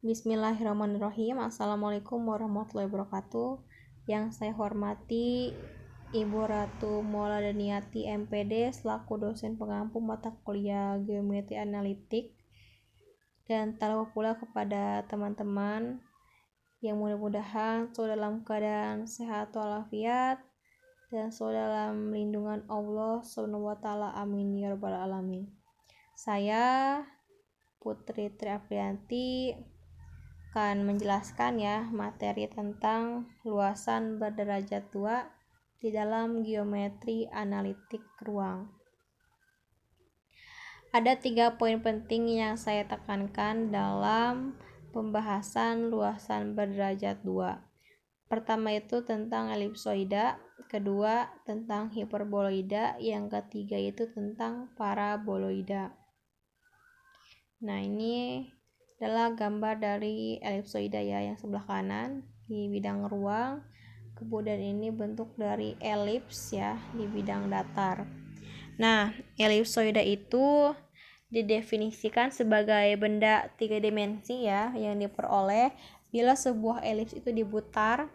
Bismillahirrahmanirrahim. Assalamualaikum warahmatullahi wabarakatuh. Yang saya hormati Ibu Ratu Mauladaniati MPD selaku dosen pengampu mata kuliah Geometri Analitik, dan taruh pula kepada teman-teman yang mudah-mudahan selalu dalam keadaan sehat walafiat dan selalu dalam lindungan Allah Subhanahu wa taala. Amin ya rabbal alamin. Saya Putri Triaprianti akan menjelaskan ya materi tentang luasan berderajat 2 di dalam geometri analitik ruang. Ada 3 poin penting yang saya tekankan dalam pembahasan luasan berderajat 2. Pertama itu tentang elipsoida, kedua tentang hiperboloida, yang ketiga itu tentang paraboloida. Nah, ini adalah gambar dari elipsoida ya, yang sebelah kanan di bidang ruang. Kemudian ini bentuk dari elips ya di bidang datar. Nah, elipsoida itu didefinisikan sebagai benda 3 dimensi ya, yang diperoleh bila sebuah elips itu diputar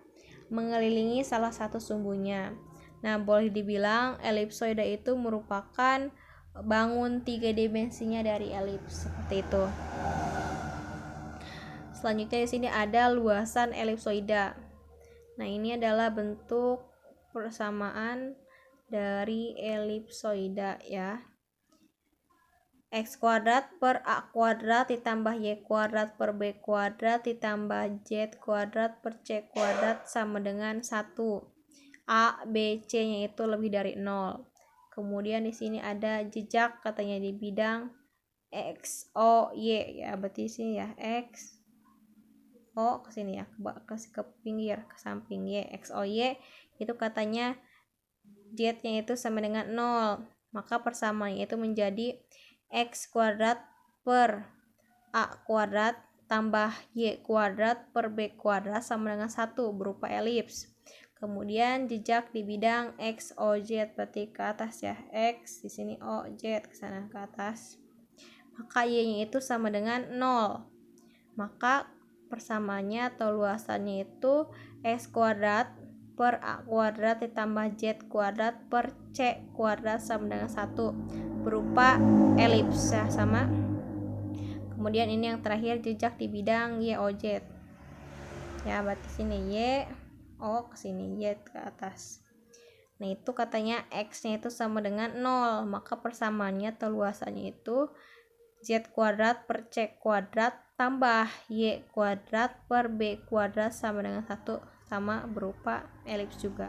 mengelilingi salah satu sumbunya. Nah, boleh dibilang elipsoida itu merupakan bangun 3 dimensinya dari elips, seperti itu. Selanjutnya di sini ada luasan elipsoida. Nah, ini adalah bentuk persamaan dari elipsoida ya. X kuadrat per A kuadrat ditambah Y kuadrat per B kuadrat ditambah Z kuadrat per C kuadrat sama dengan 1. A, B, C-nya itu lebih dari 0. Kemudian di sini ada jejak katanya di bidang X, O, Y ya. Berarti di sini ya X, O ke sini ya, ke pinggir, ke samping Y, X, O, Y itu katanya Z-nya itu sama dengan 0. Maka persamaannya itu menjadi X kuadrat per A kuadrat tambah Y kuadrat per B kuadrat sama dengan 1 berupa elips. Kemudian jejak di bidang X, O, Z berarti ke atas ya. X di sini, O, Z ke sana ke atas. Maka Y-nya itu sama dengan 0. Maka persamaannya atau luasannya itu X kuadrat per A kuadrat ditambah Z kuadrat per C kuadrat sama dengan 1 berupa elips ya, sama. Kemudian ini yang terakhir jejak di bidang Y, O, Z ya, berarti sini Y, O ke sini, Z ke atas. Nah, itu katanya X-nya itu sama dengan 0. Maka persamaannya atau luasannya itu Z kuadrat per C kuadrat tambah Y kuadrat per B kuadrat sama dengan 1, sama berupa elips juga.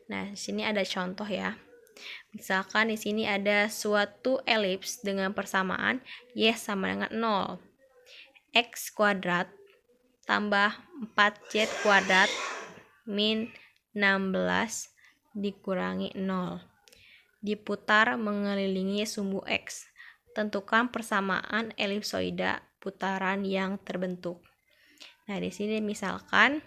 Nah, di sini ada contoh ya. Misalkan di sini ada suatu elips dengan persamaan Y sama dengan 0. X kuadrat tambah 4Z kuadrat min 16 dikurangi 0. Diputar mengelilingi sumbu X. Tentukan persamaan elipsoida putaran yang terbentuk. Nah, di sini misalkan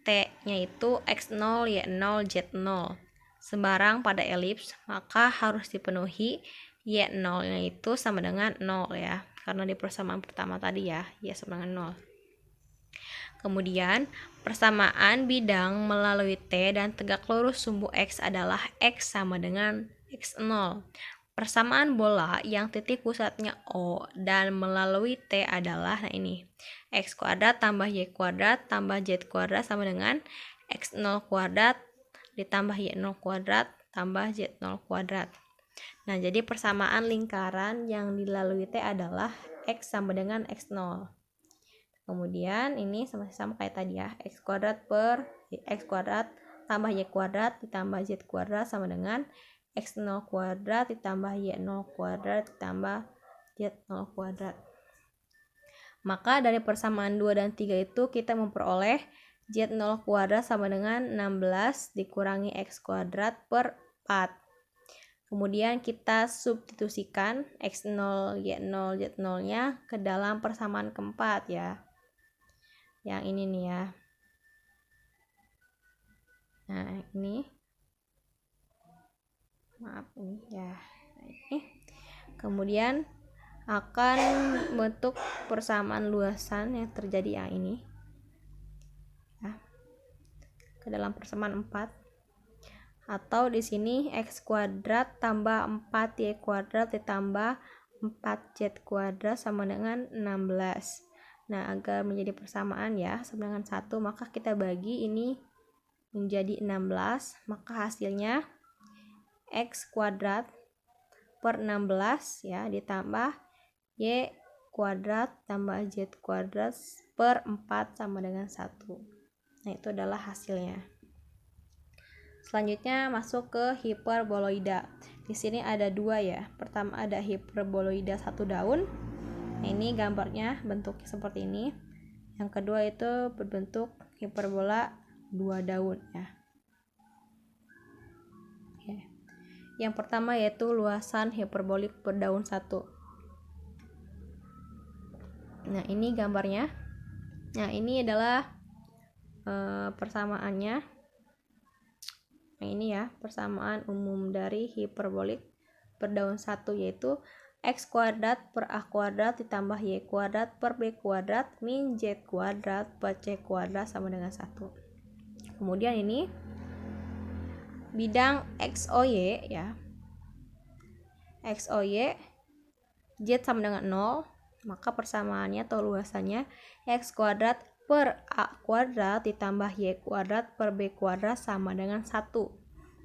T-nya itu X0, Y0, Z0. Sembarang pada elips, maka harus dipenuhi Y0-nya itu sama dengan 0 ya. Karena di persamaan pertama tadi ya, Y sama dengan 0. Kemudian, persamaan bidang melalui T dan tegak lurus sumbu X adalah X sama dengan X0. Persamaan bola yang titik pusatnya O dan melalui T adalah, nah ini, X kuadrat tambah Y kuadrat tambah Z kuadrat sama dengan X0 kuadrat ditambah Y0 kuadrat tambah Z0 kuadrat. Nah, jadi persamaan lingkaran yang dilalui T adalah X sama dengan X0. Kemudian ini sama-sama kayak tadi ya, X kuadrat per X kuadrat tambah Y kuadrat ditambah Z kuadrat sama dengan X0 kuadrat ditambah Y0 kuadrat ditambah Z0 kuadrat. Maka dari persamaan 2 dan 3 itu kita memperoleh Z0 kuadrat sama dengan 16 dikurangi X kuadrat per 4. Kemudian kita substitusikan X0, Y0, Z0-nya ke dalam persamaan keempat ya. Yang ini nih ya. Nah, ini maaf ini ya. Ini kemudian akan bentuk persamaan luasan yang terjadi yang ini ya, ke dalam persamaan 4, atau di sini x kuadrat tambah 4y kuadrat ditambah 4z kuadrat sama dengan 16. Nah, agar menjadi persamaan ya sama dengan 1, maka kita bagi ini menjadi 16, maka hasilnya x kuadrat per 16 ya ditambah y kuadrat tambah z kuadrat per 4 sama dengan 1. Nah, itu adalah hasilnya. Selanjutnya masuk ke hiperboloida. Di sini ada 2 ya. Pertama ada hiperboloida 1 daun. Nah, ini gambarnya bentuknya seperti ini. Yang kedua itu berbentuk hiperbola 2 daun ya. Oke. Yang pertama yaitu luasan hiperbolik per daun 1. Nah, ini gambarnya. Nah, ini adalah persamaannya. Nah, ini ya persamaan umum dari hiperbolik per daun 1, yaitu x kuadrat per a kuadrat ditambah y kuadrat per b kuadrat min z kuadrat per c kuadrat sama dengan 1. Kemudian ini bidang XOY ya. XOY z sama dengan 0, maka persamaannya atau luasannya x kuadrat per a kuadrat ditambah y kuadrat per b kuadrat sama dengan 1,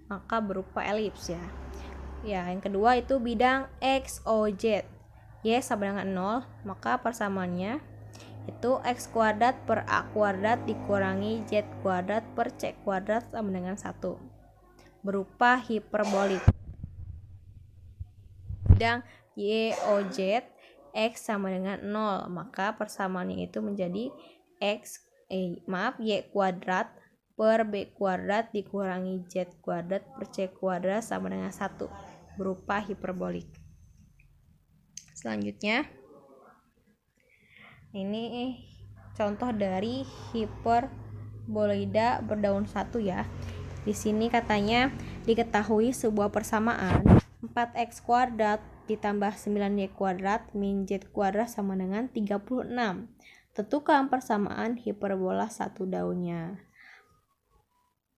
maka berupa elips ya. Ya, yang kedua itu bidang XOZ y sama dengan 0, maka persamaannya itu x kuadrat per a kuadrat dikurangi z kuadrat per c kuadrat sama dengan 1, berupa hiperbolik. Bidang YOZ x sama dengan 0, maka persamaannya itu menjadi y kuadrat per b kuadrat dikurangi z kuadrat per c kuadrat sama dengan 1, berupa hiperbolik. Selanjutnya ini contoh dari hiperboloida berdaun 1 ya. Di sini katanya diketahui sebuah persamaan 4x kuadrat ditambah 9y kuadrat min z kuadrat sama dengan 36. Tentukan persamaan hiperbola 1 daunnya.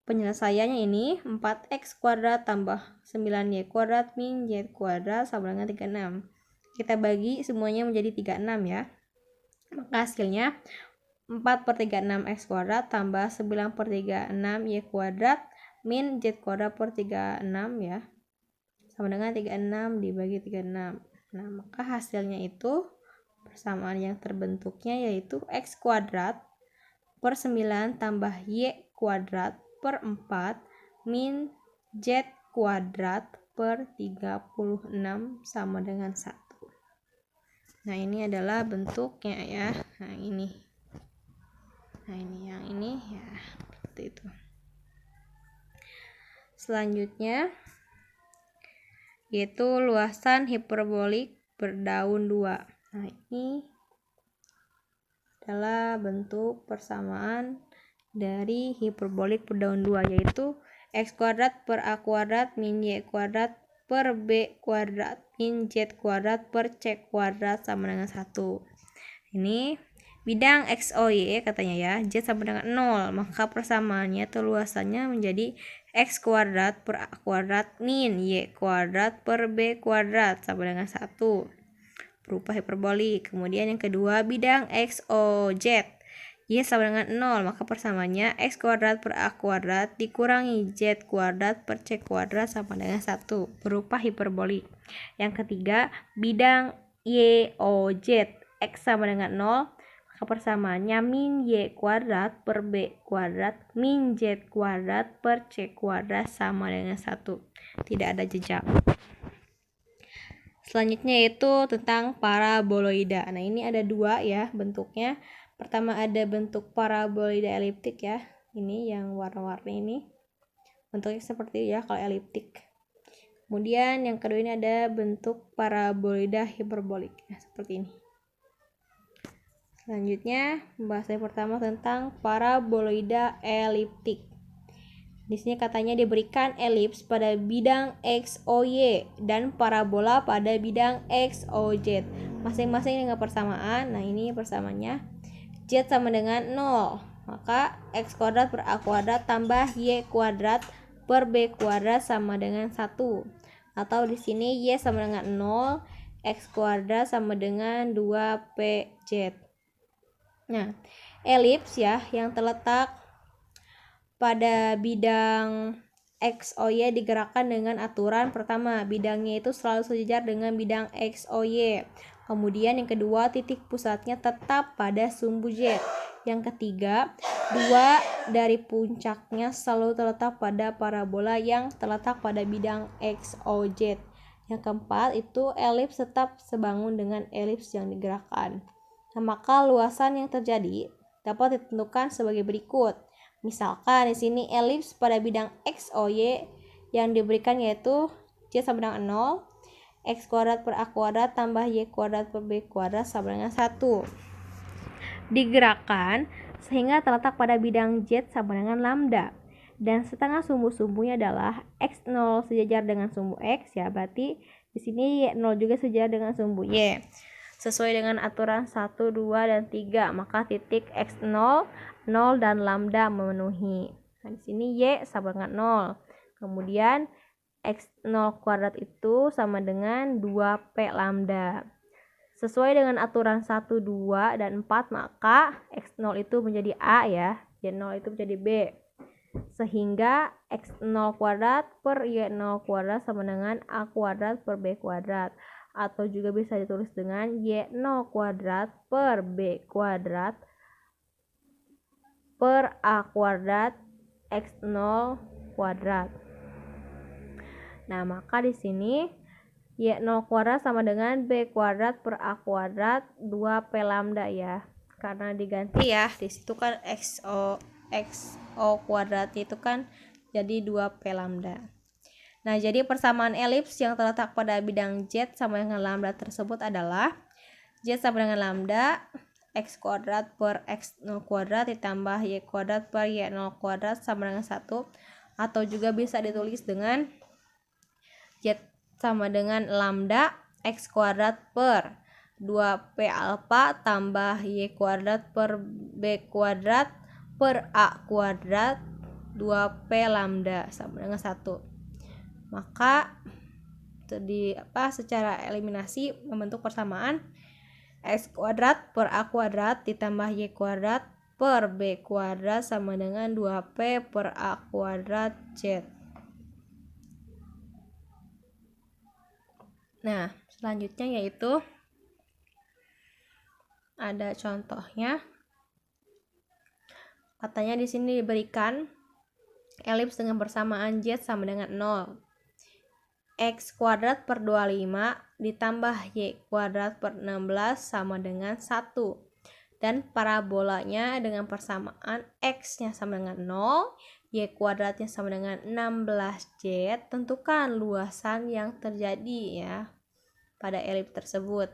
Penyelesaiannya ini 4x kuadrat tambah 9y kuadrat min z kuadrat sama dengan 36. Kita bagi semuanya menjadi 36 ya. Maka hasilnya 4/36x kuadrat tambah 9/36y kuadrat min z kuadrat per 36 ya, sama dengan 36 dibagi 36. Nah, maka hasilnya itu persamaan yang terbentuknya yaitu x kuadrat per 9 tambah y kuadrat per 4 min z kuadrat per 36 sama dengan 1. Nah, ini adalah bentuknya ya. Nah, ini yang ini ya, seperti itu. Selanjutnya yaitu luasan hiperbolik berdaun 2. Nah, ini adalah bentuk persamaan dari hiperbolik berdaun 2, yaitu x kuadrat per a kuadrat min y kuadrat per b kuadrat min z kuadrat per c kuadrat sama dengan 1. Ini bidang XOY katanya ya, z sama dengan 0, maka persamaannya atau luasannya menjadi x kuadrat per a kuadrat min y kuadrat per b kuadrat sama dengan 1, berupa hiperbolik. Kemudian yang kedua bidang XOZ y sama dengan 0, maka persamaannya x kuadrat per a kuadrat dikurangi z kuadrat per c kuadrat sama dengan 1, berupa hiperbolik. Yang ketiga bidang YOZ x sama dengan 0, maka persamaannya min y kuadrat per b kuadrat min z kuadrat per c kuadrat sama dengan 1. Tidak ada jejak. Selanjutnya yaitu tentang paraboloida. Nah, ini ada 2 ya bentuknya. Pertama ada bentuk paraboloida eliptik ya. Ini yang warna-warni ini. Bentuknya seperti ya kalau eliptik. Kemudian yang kedua ini ada bentuk paraboloida hiperbolik ya, seperti ini. Selanjutnya pembahasan pertama tentang paraboloida eliptik. Di sini katanya diberikan elips pada bidang X, O, Y dan parabola pada bidang X, O, Z. Masing-masing dengan persamaan. Nah, ini persamaannya. Z sama dengan 0. Maka X kuadrat per A kuadrat tambah Y kuadrat per B kuadrat sama dengan 1. Atau di sini Y sama dengan 0, X kuadrat sama dengan 2PZ. Nah, elips ya yang terletak pada bidang X, O, Y digerakkan dengan aturan pertama, bidangnya itu selalu sejajar dengan bidang X, O, Y. Kemudian yang kedua, titik pusatnya tetap pada sumbu Z. Yang ketiga, dua dari puncaknya selalu terletak pada parabola yang terletak pada bidang X, O, Z. Yang keempat, itu elips tetap sebangun dengan elips yang digerakkan. Nah, maka luasan yang terjadi dapat ditentukan sebagai berikut. Misalkan di sini elips pada bidang X, O, Y yang diberikan yaitu Z sama dengan 0, X kuadrat per A kuadrat tambah Y kuadrat per B kuadrat sama dengan 1. Digerakkan sehingga terletak pada bidang Z sama dengan lambda. Dan setengah sumbu-sumbunya adalah X0 sejajar dengan sumbu X ya, berarti di sini Y0 juga sejajar dengan sumbu Y. Sesuai dengan aturan 1, 2, dan 3, maka titik X0, 0 dan lambda memenuhi. Nah, di sini Y sama dengan 0. Kemudian X0 kuadrat itu sama dengan 2P lambda. Sesuai dengan aturan 1, 2, dan 4, maka X0 itu menjadi A ya, Y0 itu menjadi B. Sehingga X0 kuadrat per Y0 kuadrat sama dengan A kuadrat per B kuadrat. Atau juga bisa ditulis dengan Y0 kuadrat per B kuadrat per A kuadrat X0 kuadrat. Nah, maka di sini Y0 kuadrat sama dengan B kuadrat per A kuadrat 2P lambda ya. Karena diganti ya, di situ kan XO kuadratnya itu kan jadi 2P lambda. Nah, jadi persamaan elips yang terletak pada bidang Z sama dengan lambda tersebut adalah Z sama dengan lambda X kuadrat per X0 kuadrat ditambah Y kuadrat per Y0 kuadrat sama dengan 1. Atau juga bisa ditulis dengan Z sama dengan lambda X kuadrat per 2P alpha tambah Y kuadrat per B kuadrat per A kuadrat 2P lambda sama dengan 1. Maka secara eliminasi membentuk persamaan X kuadrat per A kuadrat ditambah Y kuadrat per B kuadrat sama dengan 2P per A kuadrat Z. Nah, selanjutnya yaitu ada contohnya. Katanya di sini diberikan elips dengan persamaan Z sama dengan 0. X kuadrat per 25 ditambah Y kuadrat per 16 sama dengan 1. Dan parabolanya dengan persamaan X-nya sama dengan 0, Y kuadratnya sama dengan 16Z. Tentukan luasan yang terjadi ya pada elips tersebut.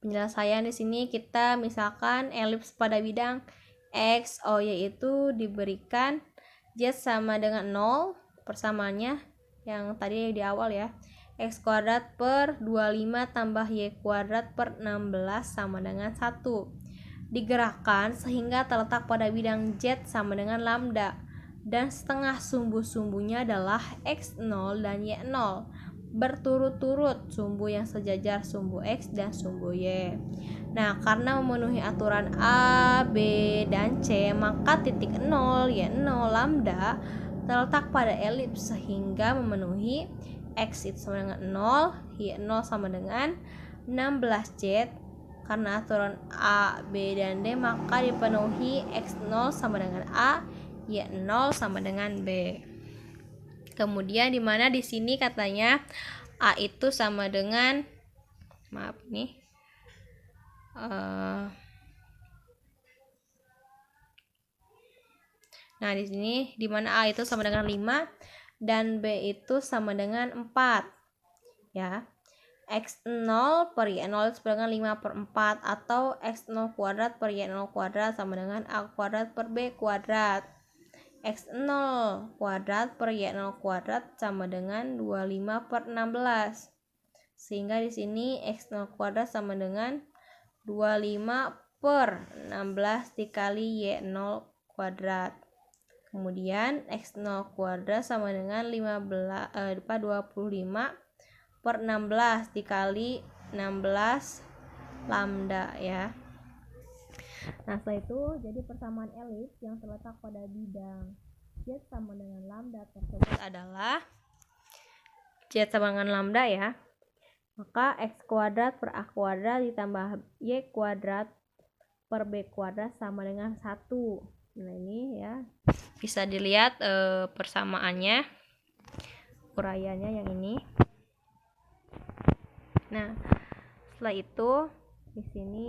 Penyelesaian di sini kita misalkan elips pada bidang X, O, Y itu diberikan Z sama dengan 0, persamaannya yang tadi di awal ya, X kuadrat per 25 tambah Y kuadrat per 16 sama dengan 1. Digerakkan sehingga terletak pada bidang Z sama dengan lambda. Dan setengah sumbu-sumbunya adalah X0 dan Y0. Berturut-turut sumbu yang sejajar sumbu X dan sumbu Y. Nah, karena memenuhi aturan A, B, dan C, maka titik 0, Y0, lambda terletak pada elips sehingga memenuhi X itu sama dengan 0, Y0 sama dengan 16Z. Karena aturan A, B, dan D, maka dipenuhi X0 sama dengan A, Y0 sama dengan B. Kemudian dimana di sini katanya A itu sama dengan, maaf nih, nah di sini dimana A itu sama dengan 5 dan B itu sama dengan 4 ya. X0 per Y0 sama dengan 5 per 4 atau X0 kuadrat per Y0 kuadrat sama dengan A kuadrat per B kuadrat X0 kuadrat per Y0 kuadrat sama dengan 25 per 16. Sehingga di sini X0 kuadrat sama dengan 25 per 16 dikali Y0 kuadrat. Kemudian X0 kuadrat sama dengan 25 per 16 dikali 16 lambda ya. Nah, setelah itu jadi persamaan elips yang terletak pada bidang Z sama dengan lambda tersebut adalah Z sama dengan lambda ya. Maka X kuadrat per A kuadrat ditambah Y kuadrat per B kuadrat sama dengan 1. Nah, ini ya bisa dilihat persamaannya, uraiannya yang ini. Nah, setelah itu di sini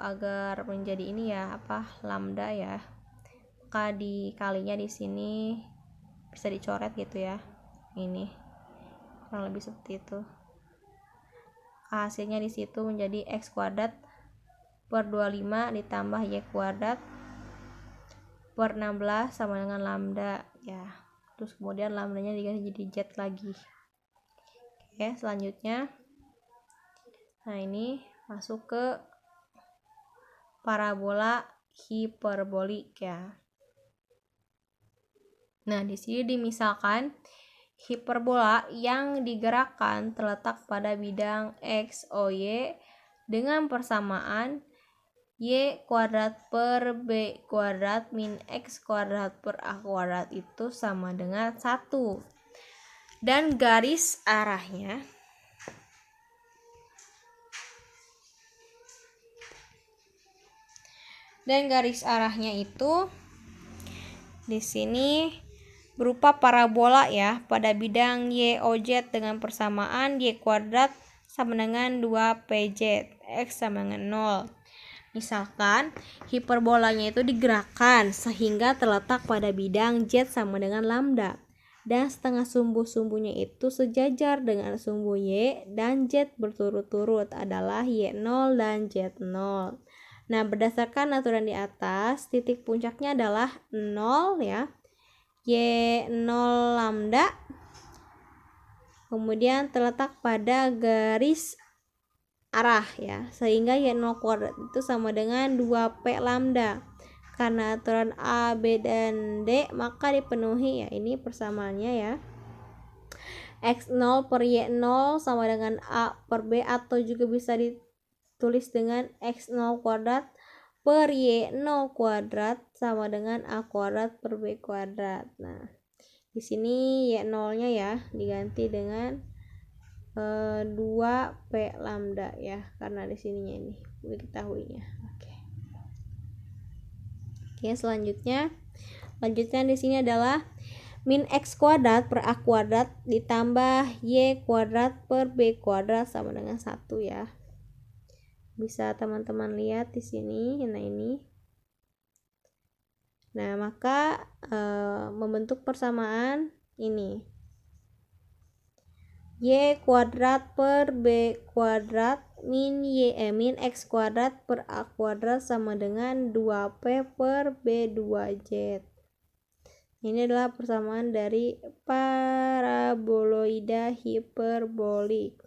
agar menjadi ini ya lambda ya, maka dikalinya di sini bisa dicoret gitu ya, ini kurang lebih seperti itu. Hasilnya di situ menjadi X kuadrat per 25 ditambah Y kuadrat per 16 sama dengan lambda ya. Terus kemudian lambdanya diganti jadi Z lagi. Oke, selanjutnya nah ini masuk ke parabola hiperbolik ya. Nah, di sini dimisalkan hiperbola yang digerakkan terletak pada bidang X, O, Y dengan persamaan Y kuadrat per B kuadrat min X kuadrat per A kuadrat itu sama dengan 1. Dan garis arahnya itu di sini berupa parabola ya pada bidang YOZ dengan persamaan Y kuadrat sama dengan 2PZ X sama dengan 0. Misalkan hiperbolanya itu digerakkan sehingga terletak pada bidang Z sama dengan lambda dan setengah sumbu-sumbunya itu sejajar dengan sumbu Y dan Z berturut-turut adalah Y0 dan Z0. Nah, berdasarkan aturan di atas, titik puncaknya adalah 0 ya, Y0 lambda, kemudian terletak pada garis arah ya, sehingga Y0 kuadrat itu sama dengan 2P lambda. Karena aturan A, B, dan D maka dipenuhi ya, ini persamaannya ya. X0 per Y0 sama dengan A per B atau juga bisa ditulis dengan X0 kuadrat per Y0 kuadrat sama dengan A kuadrat per B kuadrat. Nah, di sini Y0-nya ya diganti dengan 2P lambda ya, karena di sininya ini diketahuinya. Oke, selanjutnya di sini adalah min X kuadrat per A kuadrat ditambah Y kuadrat per B kuadrat sama dengan 1 ya. Bisa teman-teman lihat di sini. Nah, ini. Nah, maka membentuk persamaan ini. Y kuadrat per B kuadrat min X kuadrat per A kuadrat sama dengan 2P per B2Z. Ini adalah persamaan dari paraboloida hiperbolik.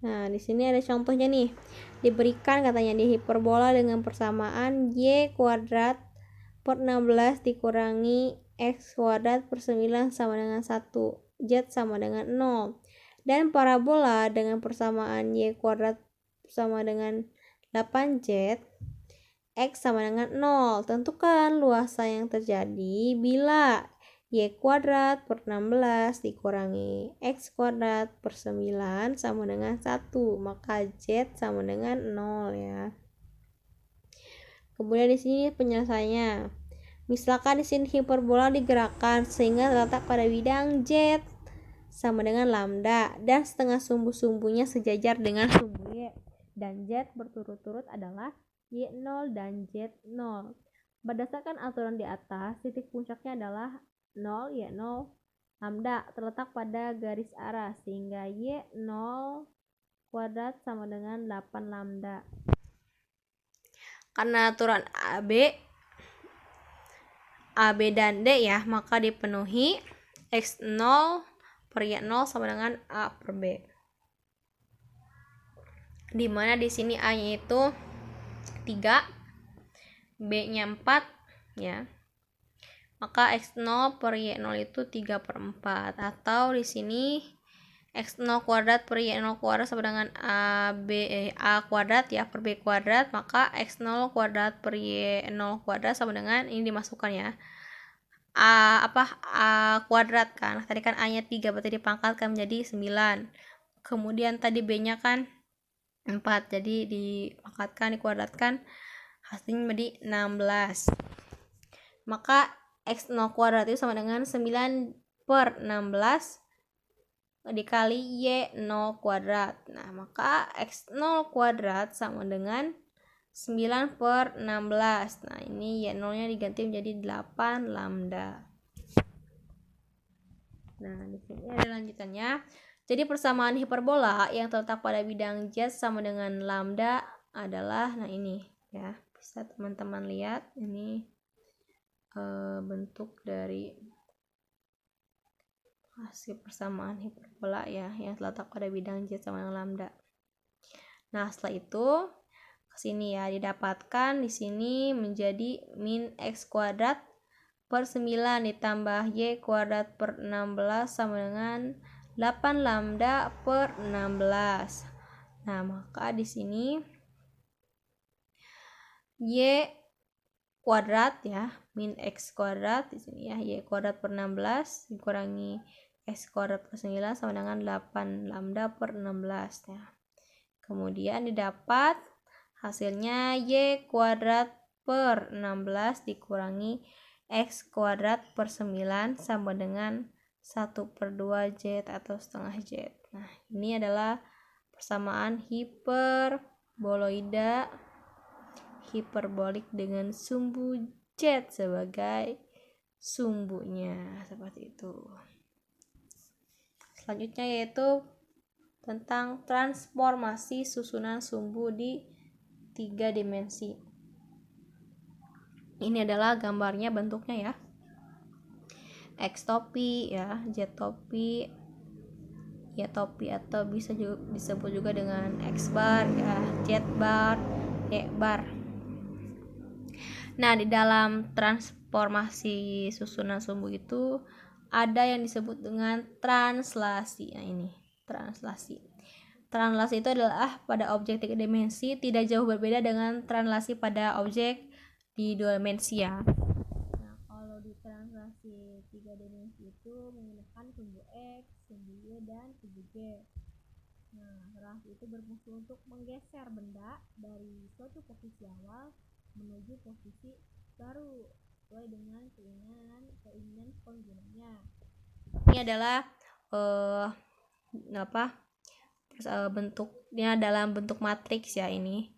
Nah, di sini ada contohnya nih. Diberikan katanya di hiperbola dengan persamaan Y kuadrat per 16 dikurangi X kuadrat per 9 sama dengan 1, Z sama dengan 0. Dan parabola dengan persamaan Y kuadrat sama dengan 8Z, X sama dengan 0. Tentukan luasa yang terjadi bila Y kuadrat per 16 dikurangi X kuadrat per 9 sama dengan 1, maka Z sama dengan 0 ya. Kemudian di sini penyelesaiannya. Misalkan di sini hiperbola digerakkan sehingga terletak pada bidang Z sama dengan lambda dan setengah sumbu-sumbunya sejajar dengan sumbu Y dan Z berturut-turut adalah Y0 dan Z0. Berdasarkan aturan di atas, titik puncaknya adalah 0 Y0 lambda terletak pada garis arah sehingga Y0 kuadrat sama dengan 8 lambda. Karena aturan AB dan D ya, maka dipenuhi X0 per Y0 sama dengan A per B. Dimana di sini A-nya itu 3, B-nya 4 ya. Maka X0 per Y0 itu 3 per 4, atau di sini X0 kuadrat per Y0 kuadrat sama dengan A kuadrat ya per B kuadrat, maka X0 kuadrat per Y0 kuadrat sama dengan, ini dimasukkan ya, A kuadrat kan. Tadi kan A-nya 3, berarti dipangkatkan menjadi 9. Kemudian tadi B-nya kan 4, jadi dipangkatkan, dikuadratkan, hasilnya menjadi 16. Maka X0 kuadrat itu sama dengan 9 per 16 dikali Y0 kuadrat. Nah, maka X0 kuadrat sama dengan 9 per 16. Nah, ini Y0 nya diganti menjadi 8 lambda. Nah, di sini ada lanjutannya. Jadi persamaan hiperbola yang terletak pada bidang Z sama dengan lambda adalah, nah ini ya, bisa teman-teman lihat, ini bentuk dari hasil persamaan hiperbola ya yang terletak pada bidang Z sama dengan lambda. Nah, setelah itu ke sini ya, didapatkan di sini menjadi min X kuadrat per 9 ditambah Y kuadrat per 16 sama dengan 8 lambda per 16. Nah, maka di sini Y kuadrat ya, min X kuadrat di sini ya, Y kuadrat per 16 dikurangi X kuadrat per 9 sama dengan 8 lambda per 16 ya. Kemudian didapat hasilnya Y kuadrat per 16 dikurangi X kuadrat per 9 sama dengan 1 per 2 Z atau setengah Z. Nah, ini adalah persamaan hiperbolik dengan sumbu Z sebagai sumbunya, seperti itu. Selanjutnya yaitu tentang transformasi susunan sumbu di 3 dimensi. Ini adalah gambarnya, bentuknya ya. X topi ya, Z topi, Y topi, atau bisa juga disebut juga dengan X bar ya, Z bar, Y bar. Nah, di dalam transformasi susunan sumbu itu ada yang disebut dengan translasi. Nah, ini translasi. Translasi itu adalah pada objek 3 dimensi tidak jauh berbeda dengan translasi pada objek di 2 dimensi ya. Nah, kalau di translasi 3 dimensi itu menggunakan sumbu X, sumbu Y, dan sumbu Z. Nah, translasi itu berfungsi untuk menggeser benda dari suatu posisi awal menuju posisi baru sesuai dengan keinginan penggunanya. Ini adalah bentuknya dalam bentuk matriks ya, ini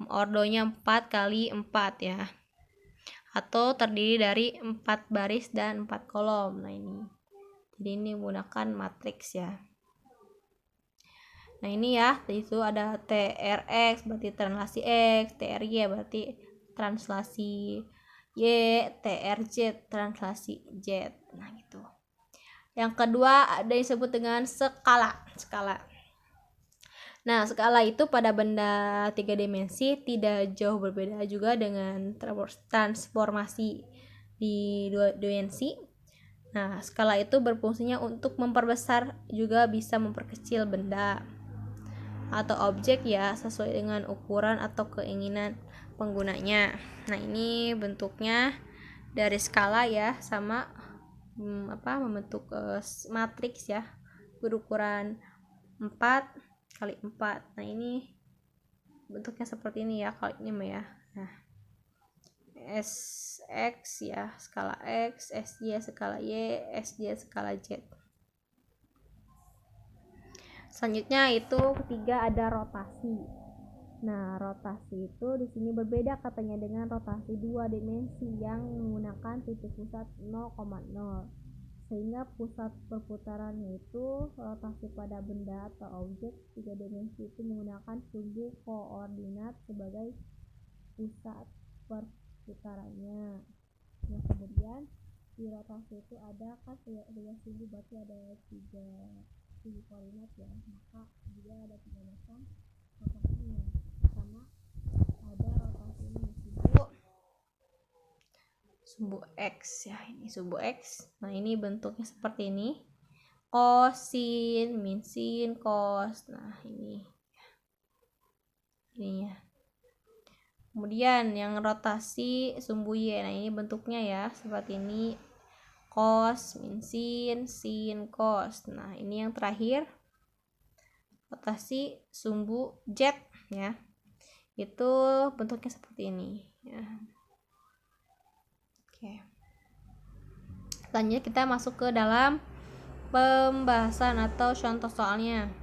ordonya 4 kali 4 ya, atau terdiri dari 4 baris dan 4 kolom. Nah, ini jadi ini menggunakan matriks ya. Nah, ini ya, itu ada TRX berarti translasi X, TRY berarti translasi Y, TRZ translasi Z. Nah, gitu. Yang kedua ada yang disebut dengan skala. Nah, skala itu pada benda 3 dimensi tidak jauh berbeda juga dengan transformasi di 2 dimensi. Nah, skala itu berfungsinya untuk memperbesar juga bisa memperkecil benda atau objek ya, sesuai dengan ukuran atau keinginan penggunanya. Nah, ini bentuknya dari skala ya, sama membentuk matriks ya, berukuran 4 kali 4. Nah, ini bentuknya seperti ini ya, kalau ini mah ya. Nah, SX ya skala X, SY skala Y, SY skala Z. Selanjutnya itu ketiga ada rotasi. Nah, rotasi itu di sini berbeda katanya dengan rotasi 2 dimensi yang menggunakan titik pusat 0,0. Sehingga pusat perputarannya itu rotasi pada benda atau objek 3 dimensi itu menggunakan sumbu koordinat sebagai pusat perputarannya. Nah, kemudian di rotasi itu ada kan tiga sumbu, berarti ada 3 koordinat ya, maka dia ada 3 macam rotasinya. Sama ada rotasi ini sumbu X ya, ini sumbu X. Nah, ini bentuknya seperti ini, kosin, min sin, kos. Nah, ininya. Kemudian yang rotasi sumbu Y. Nah, ini bentuknya ya seperti ini, cos, min sin, sin, cos. Nah, ini yang terakhir rotasi sumbu Z ya. Itu bentuknya seperti ini ya. Oke. Selanjutnya kita masuk ke dalam pembahasan atau contoh soalnya.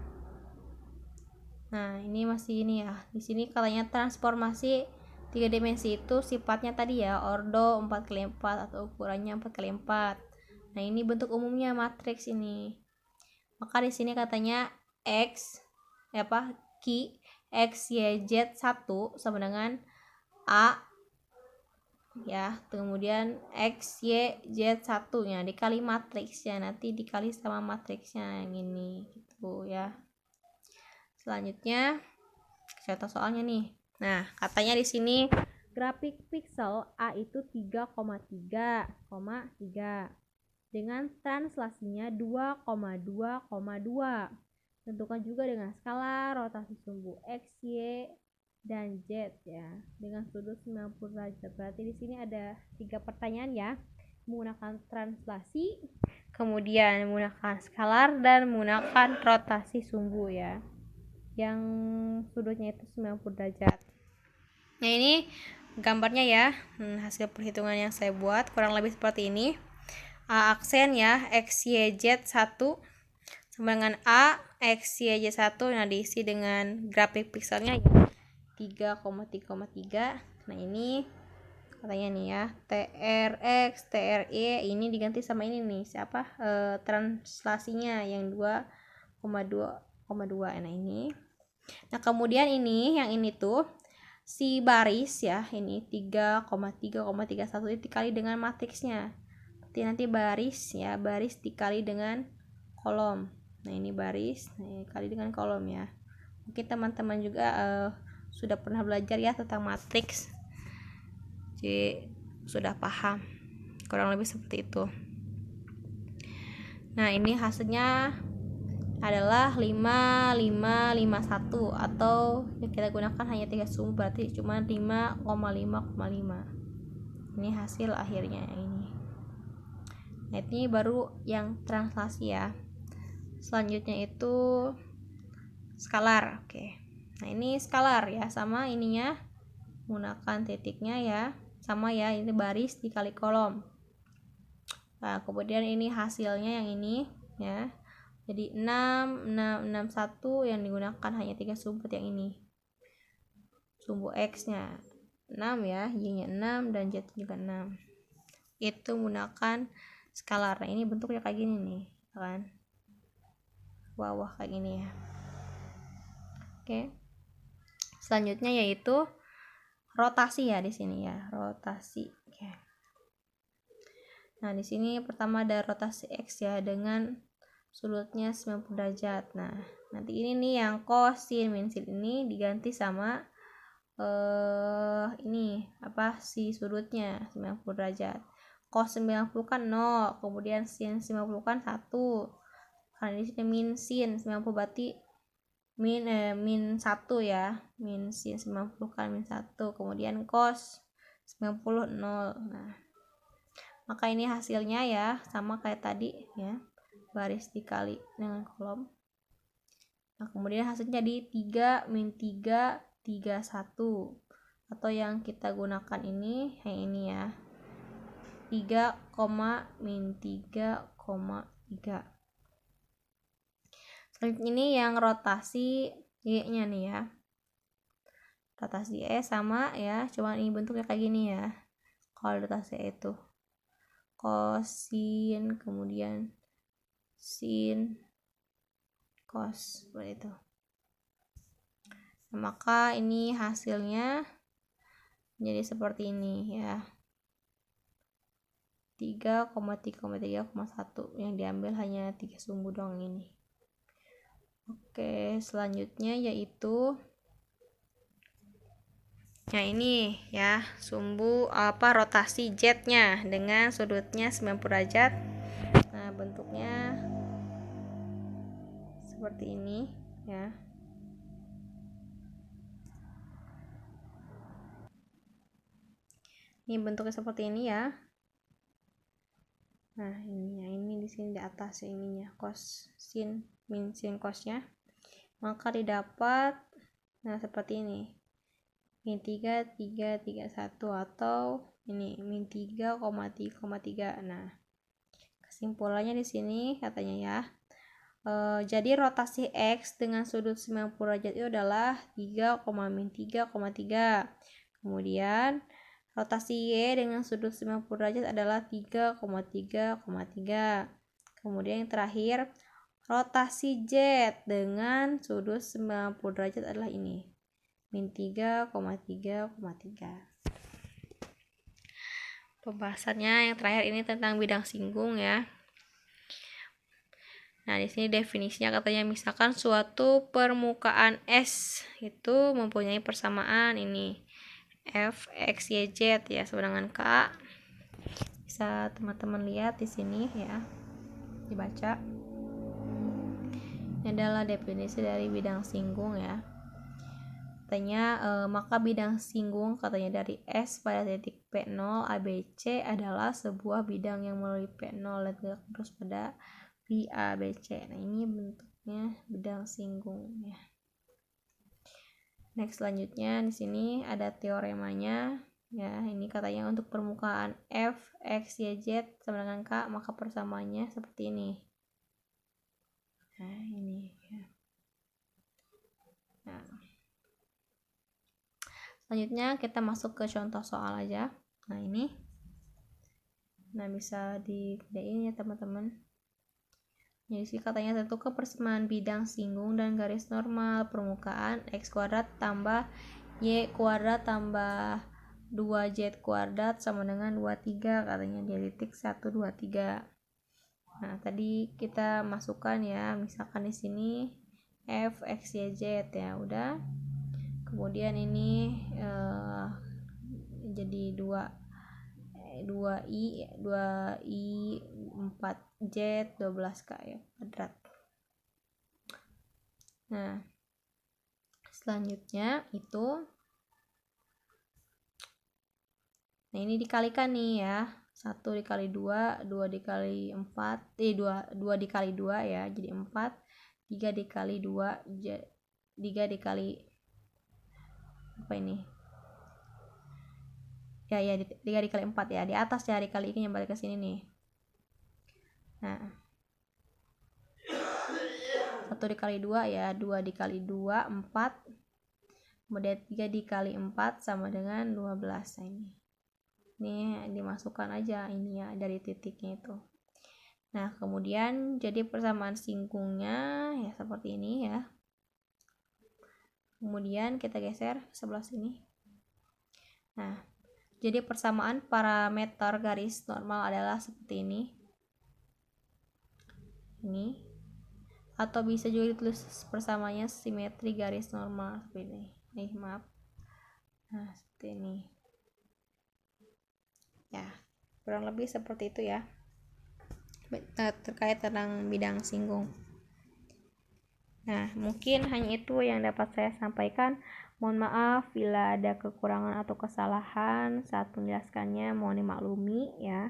Nah, ini masih ini ya. Di sini katanya transformasi 3 dimensi itu sifatnya tadi ya, ordo 4x4 atau ukurannya 4x4. Nah, ini bentuk umumnya matriks ini. Maka di sini katanya X Q X Y Z 1 sama dengan A ya, kemudian X Y Z 1 nya dikali matriksnya, nanti dikali sama matriksnya yang ini gitu ya. Selanjutnya contoh soalnya nih. Nah, katanya di sini grafik piksel A itu 3,3,3 dengan translasinya 2,2,2. Tentukan juga dengan skala rotasi sumbu X, Y, dan Z ya, dengan sudut 90 derajat. Berarti di sini ada 3 pertanyaan ya, menggunakan translasi, kemudian menggunakan skalar, dan menggunakan rotasi sumbu ya, yang sudutnya itu 90 derajat. Nah, ini gambarnya ya, hasil perhitungan yang saya buat kurang lebih seperti ini. A aksen ya, X, Y, Z 1 sama dengan A, X, Y, Z 1. Nah, diisi dengan grafik pikselnya ya 3,3,3. Nah, ini katanya nih ya, TRX, TRY ini diganti sama ini nih, siapa? Translasinya yang 2,2,2. Nah, ini. Nah, kemudian ini yang ini tuh si baris ya, ini 3,3,31 dikali dengan matriksnya. Nanti baris ya, baris dikali dengan kolom. Nah, ini baris dikali dengan kolom ya. Mungkin teman-teman juga sudah pernah belajar ya tentang matriks, jadi sudah paham kurang lebih seperti itu. Nah, ini hasilnya adalah 5551 atau yang kita gunakan hanya 3 sumbu, berarti cuma 5,5,5. Ini hasil akhirnya yang ini. Nah, ini baru yang translasi ya. Selanjutnya itu skalar. Oke. Nah, ini skalar ya, sama ininya menggunakan titiknya ya, sama ya, ini baris dikali kolom. Nah, kemudian ini hasilnya yang ini ya. Jadi 6,6,61 yang digunakan hanya 3 sumbu yang ini. Sumbu X-nya 6 ya, Y-nya 6 dan Z juga 6. Itu menggunakan skalar. Nah, ini bentuknya kayak gini nih, kan? Bawah kayak gini ya. Oke. Selanjutnya yaitu rotasi ya di sini ya, rotasi. Oke. Nah, di sini pertama ada rotasi X ya dengan sudutnya 90 derajat. Nah, nanti ini nih yang kosin min sin ini diganti sama ini si sudutnya 90 derajat. Cos 90 kan 0, kemudian sin 90 kan 1. Karena di sini min sin 90 berarti min 1 ya, min sin 90 kan min 1, kemudian cos 90 0. Nah, maka ini hasilnya ya sama kayak tadi ya, baris dikali dengan kolom. Nah, kemudian hasilnya di 3 min 3 3 1, atau yang kita gunakan ini yang ini ya, 3, min 3,3. Selanjutnya ini yang rotasi Y-nya nih ya. Rotasi E sama ya, cuma ini bentuknya kayak gini ya. Kalau rotasi E itu kosin, kemudian sin, cos, seperti itu. Nah, maka ini hasilnya jadi seperti ini ya. 3,3,3,1 yang diambil hanya 3 sumbu doang ini. Oke, selanjutnya yaitu nah ini ya, sumbu rotasi Z-nya dengan sudutnya 90 derajat. Nah, bentuknya seperti ini ya. Ini bentuknya seperti ini ya. Nah, ini di sini di atas ininya cos sin min sin cosnya. Maka didapat nah seperti ini. Min 3, 3, 3, 1 atau ini min 3,3,3. Nah, kesimpulannya di sini katanya ya. Jadi rotasi X dengan sudut 90 derajat itu adalah 3,-3,3. Kemudian rotasi Y dengan sudut 90 derajat adalah 3,3,3. Kemudian yang terakhir, rotasi Z dengan sudut 90 derajat adalah ini, min 3,3,3. Pembahasannya yang terakhir ini tentang bidang singgung ya. Nah, di sini definisinya katanya misalkan suatu permukaan S itu mempunyai persamaan ini F, X, Y, Z ya sama dengan K. Bisa teman-teman lihat di sini ya, dibaca. Ini adalah definisi dari bidang singgung ya. Katanya maka bidang singgung katanya dari S pada titik P0 ABC adalah sebuah bidang yang melalui P0 dan terus pada P ABC. Nah, ini bentuknya bidang singgung ya. Next, selanjutnya di sini ada teoremanya ya. Ini katanya untuk permukaan F, X, Y, Z sama dengan K, maka persamaannya seperti ini. Nah, ini ya. Nah, selanjutnya kita masuk ke contoh soal aja. Nah, ini. Nah, bisa dikerjain ya teman-teman. Jadi sih katanya tentukan persamaan bidang singgung dan garis normal permukaan X kuadrat tambah Y kuadrat tambah 2Z kuadrat sama dengan 23 katanya di titik 1, 2, 3. Nah, tadi kita masukkan ya, misalkan di sini F, X, Y, Z ya, udah. Kemudian ini jadi 2i 4z 12k ya kuadrat. Nah, selanjutnya itu ini dikalikan nih ya, 1 dikali 2, 2 dikali 4 2 dikali 2 ya jadi 4, 3 dikali 2 3 dikali apa ini ya 3 dikali 4 ya, di atas ya dikali ini yang balik ke sini nih. Nah, 1 dikali 2 ya, 2 dikali 2 4, kemudian 3 dikali 4 sama dengan 12. Nah, ini dimasukkan aja ini ya dari titiknya itu. Nah, kemudian jadi persamaan singgungnya ya seperti ini ya. Kemudian kita geser sebelah sini. Nah, jadi persamaan parameter garis normal adalah seperti ini. Ini. Atau bisa juga ditulis persamaannya simetri garis normal seperti ini. Nih, maaf. Nah, seperti ini. Ya, kurang lebih seperti itu ya. Terkait tentang bidang singgung. Nah, mungkin hanya itu yang dapat saya sampaikan. Mohon maaf bila ada kekurangan atau kesalahan saat menjelaskannya, mohon dimaklumi ya.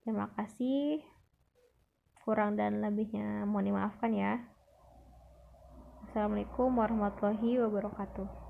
Terima kasih. Kurang dan lebihnya mohon dimaafkan ya. Assalamualaikum warahmatullahi wabarakatuh.